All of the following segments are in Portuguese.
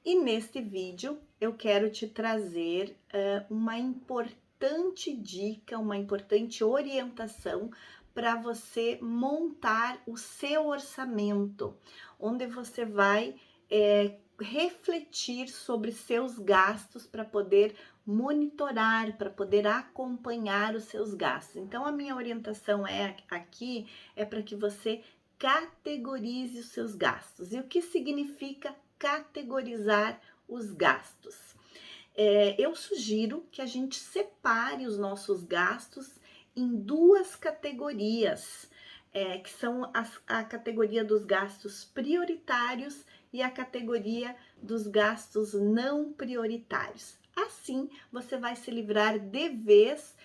E neste vídeo eu quero te trazer uma importante dica, uma importante orientação para você montar o seu orçamento, onde você vai refletir sobre seus gastos para poder monitorar, para poder acompanhar os seus gastos. Então, a minha orientação aqui é para que você categorize os seus gastos. E o que significa categorizar os gastos? Eu sugiro que a gente separe os nossos gastos em duas categorias, que são a categoria dos gastos prioritários e a categoria dos gastos não prioritários. Assim, você vai se livrar de vez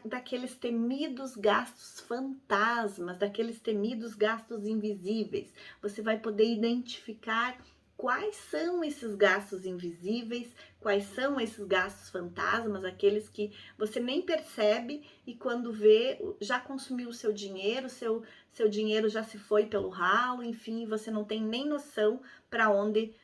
daqueles temidos gastos fantasmas, daqueles temidos gastos invisíveis. Você vai poder identificar quais são esses gastos invisíveis, quais são esses gastos fantasmas, aqueles que você nem percebe e quando vê já consumiu o seu dinheiro, seu dinheiro já se foi pelo ralo, enfim, você não tem nem noção para onde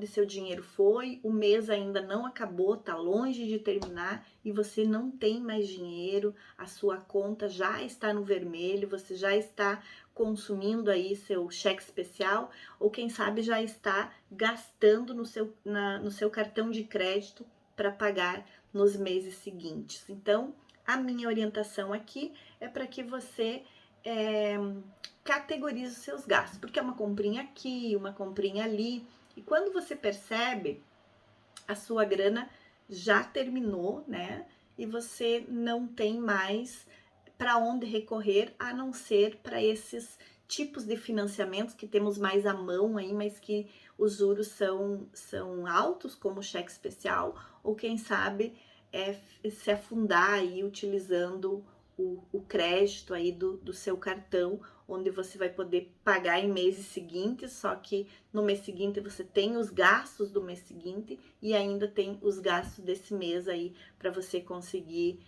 seu dinheiro foi, o mês ainda não acabou, tá longe de terminar e você não tem mais dinheiro, a sua conta já está no vermelho, você já está consumindo aí seu cheque especial ou quem sabe já está gastando no seu cartão de crédito para pagar nos meses seguintes. Então, a minha orientação aqui é para que você categorize os seus gastos, porque é uma comprinha aqui, uma comprinha ali, e quando você percebe, a sua grana já terminou, né? E você não tem mais para onde recorrer a não ser para esses tipos de financiamentos que temos mais à mão aí, mas que os juros são altos, como o cheque especial, ou quem sabe se afundar aí utilizando o crédito aí do seu cartão, onde você vai poder pagar em meses seguintes, só que no mês seguinte você tem os gastos do mês seguinte e ainda tem os gastos desse mês aí para você conseguir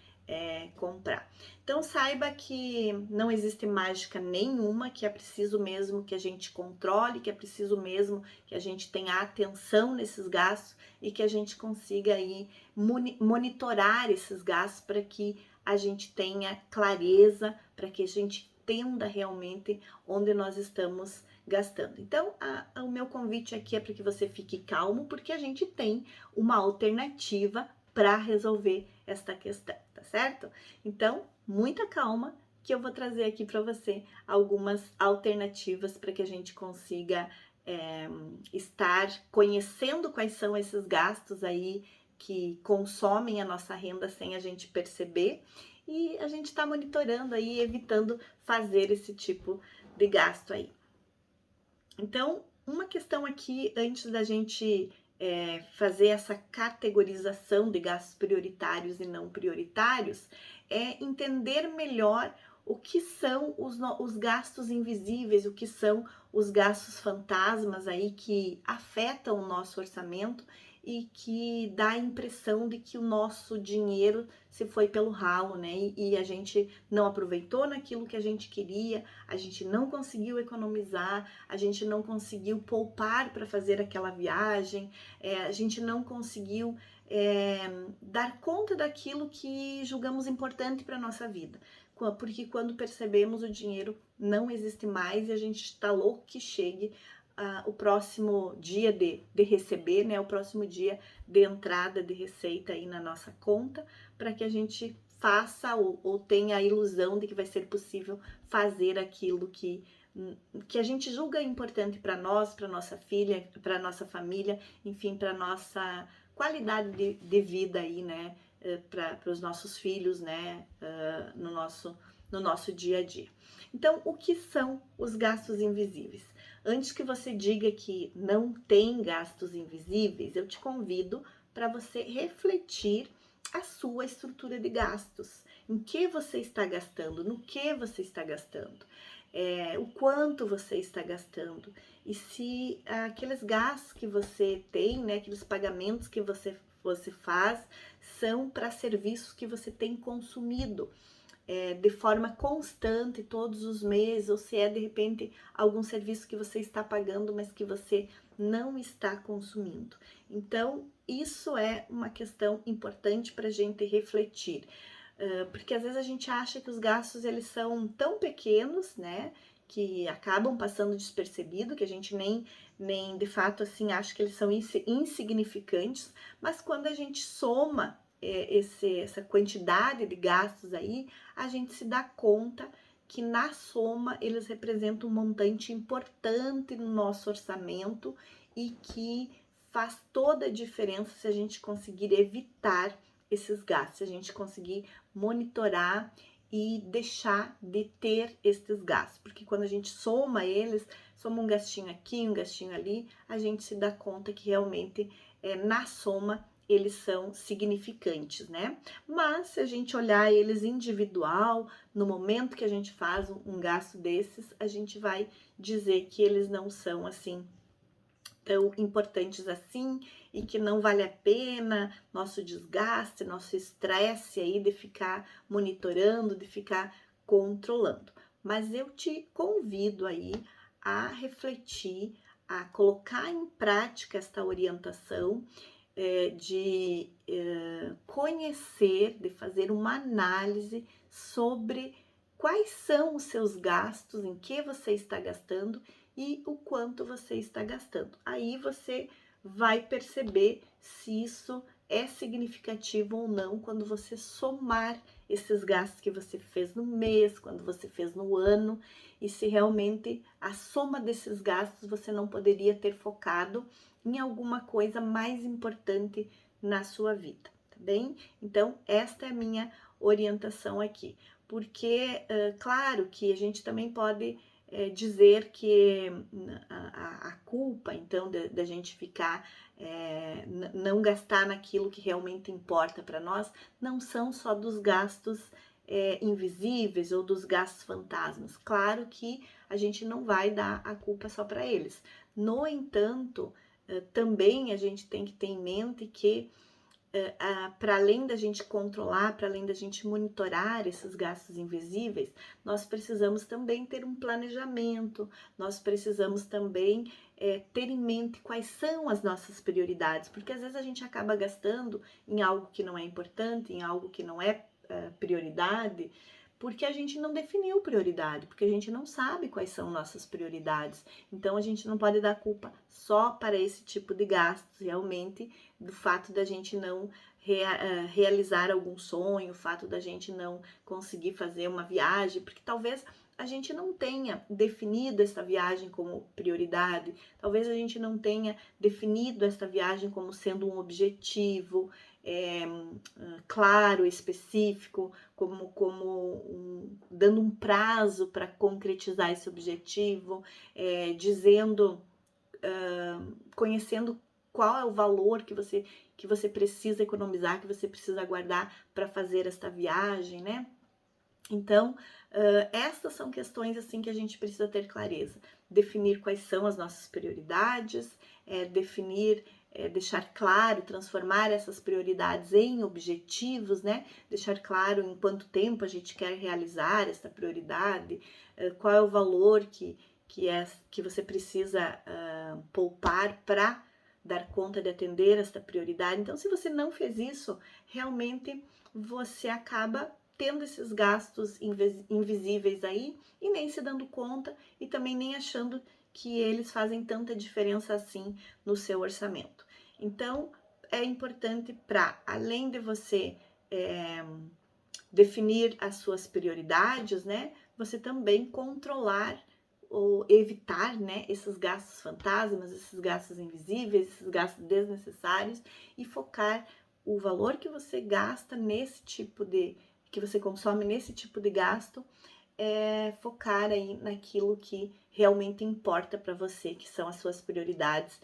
comprar. Então saiba que não existe mágica nenhuma, que é preciso mesmo que a gente controle, que é preciso mesmo que a gente tenha atenção nesses gastos e que a gente consiga aí monitorar esses gastos para que a gente tenha clareza, para que a gente entenda realmente onde nós estamos gastando. Então, o meu convite aqui é para que você fique calmo, porque a gente tem uma alternativa para resolver esta questão, tá certo? Então, muita calma, que eu vou trazer aqui para você algumas alternativas para que a gente consiga estar conhecendo quais são esses gastos aí que consomem a nossa renda sem a gente perceber e a gente está monitorando aí, evitando fazer esse tipo de gasto aí. Então, uma questão aqui, antes da gente fazer essa categorização de gastos prioritários e não prioritários, é entender melhor o que são os gastos invisíveis, o que são os gastos fantasmas aí que afetam o nosso orçamento e que dá a impressão de que o nosso dinheiro se foi pelo ralo, né? E a gente não aproveitou naquilo que a gente queria, a gente não conseguiu economizar, a gente não conseguiu poupar para fazer aquela viagem, a gente não conseguiu dar conta daquilo que julgamos importante para a nossa vida. Porque quando percebemos o dinheiro não existe mais e a gente está louco que chegue o próximo dia de receber, né? O próximo dia de entrada de receita aí na nossa conta, para que a gente faça ou tenha a ilusão de que vai ser possível fazer aquilo que a gente julga importante para nós, para nossa filha, para nossa família, enfim, para nossa qualidade de vida aí, né? Para os nossos filhos, né? No nosso dia a dia. Então, o que são os gastos invisíveis? Antes que você diga que não tem gastos invisíveis, eu te convido para você refletir a sua estrutura de gastos. Em que você está gastando? No que você está gastando? O quanto você está gastando? E se aqueles gastos que você tem, né, aqueles pagamentos que você faz, são para serviços que você tem consumido. de forma constante todos os meses, ou se é de repente algum serviço que você está pagando, mas que você não está consumindo. Então, isso é uma questão importante para a gente refletir, porque às vezes a gente acha que os gastos eles são tão pequenos, né, que acabam passando despercebido, que a gente nem de fato assim acha que eles são insignificantes, mas quando a gente soma essa quantidade de gastos aí, a gente se dá conta que na soma eles representam um montante importante no nosso orçamento e que faz toda a diferença se a gente conseguir evitar esses gastos, se a gente conseguir monitorar e deixar de ter esses gastos, porque quando a gente soma eles, soma um gastinho aqui, um gastinho ali, a gente se dá conta que realmente na soma eles são significantes, né? Mas se a gente olhar eles individual, no momento que a gente faz um gasto desses, a gente vai dizer que eles não são assim tão importantes assim e que não vale a pena nosso desgaste, nosso estresse aí de ficar monitorando, de ficar controlando. Mas eu te convido aí a refletir, a colocar em prática esta orientação de conhecer, de fazer uma análise sobre quais são os seus gastos, em que você está gastando e o quanto você está gastando. Aí você vai perceber se isso é significativo ou não quando você somar esses gastos que você fez no mês, quando você fez no ano, e se realmente a soma desses gastos você não poderia ter focado em alguma coisa mais importante na sua vida, tá bem? Então, esta é a minha orientação aqui, porque, claro que a gente também pode dizer que a culpa, então, da gente ficar, não gastar naquilo que realmente importa para nós, não são só dos gastos invisíveis ou dos gastos fantasmas. Claro que a gente não vai dar a culpa só para eles. No entanto, também a gente tem que ter em mente que para além da gente controlar, para além da gente monitorar esses gastos invisíveis, nós precisamos também ter um planejamento, nós precisamos também ter em mente quais são as nossas prioridades, porque às vezes a gente acaba gastando em algo que não é importante, em algo que não é prioridade, porque a gente não definiu prioridade, porque a gente não sabe quais são nossas prioridades. Então a gente não pode dar culpa só para esse tipo de gastos, realmente, do fato da gente não realizar algum sonho, o fato da gente não conseguir fazer uma viagem, porque talvez a gente não tenha definido essa viagem como prioridade, talvez a gente não tenha definido essa viagem como sendo um objetivo claro, específico, dando um prazo para concretizar esse objetivo, dizendo, conhecendo qual é o valor que você precisa economizar, que você precisa guardar para fazer esta viagem, né? Então, essas são questões assim que a gente precisa ter clareza. Definir quais são as nossas prioridades, deixar claro, transformar essas prioridades em objetivos, né? Deixar claro em quanto tempo a gente quer realizar essa prioridade, qual é o valor que você precisa poupar para dar conta de atender esta prioridade. Então, se você não fez isso, realmente você acaba tendo esses gastos invisíveis aí e nem se dando conta e também nem achando que eles fazem tanta diferença assim no seu orçamento. Então, é importante para, além de você definir as suas prioridades, né, você também controlar ou evitar, né, esses gastos fantasmas, esses gastos invisíveis, esses gastos desnecessários e focar o valor que você gasta nesse tipo de, que você consome nesse tipo de gasto, focar aí naquilo que realmente importa para você, que são as suas prioridades,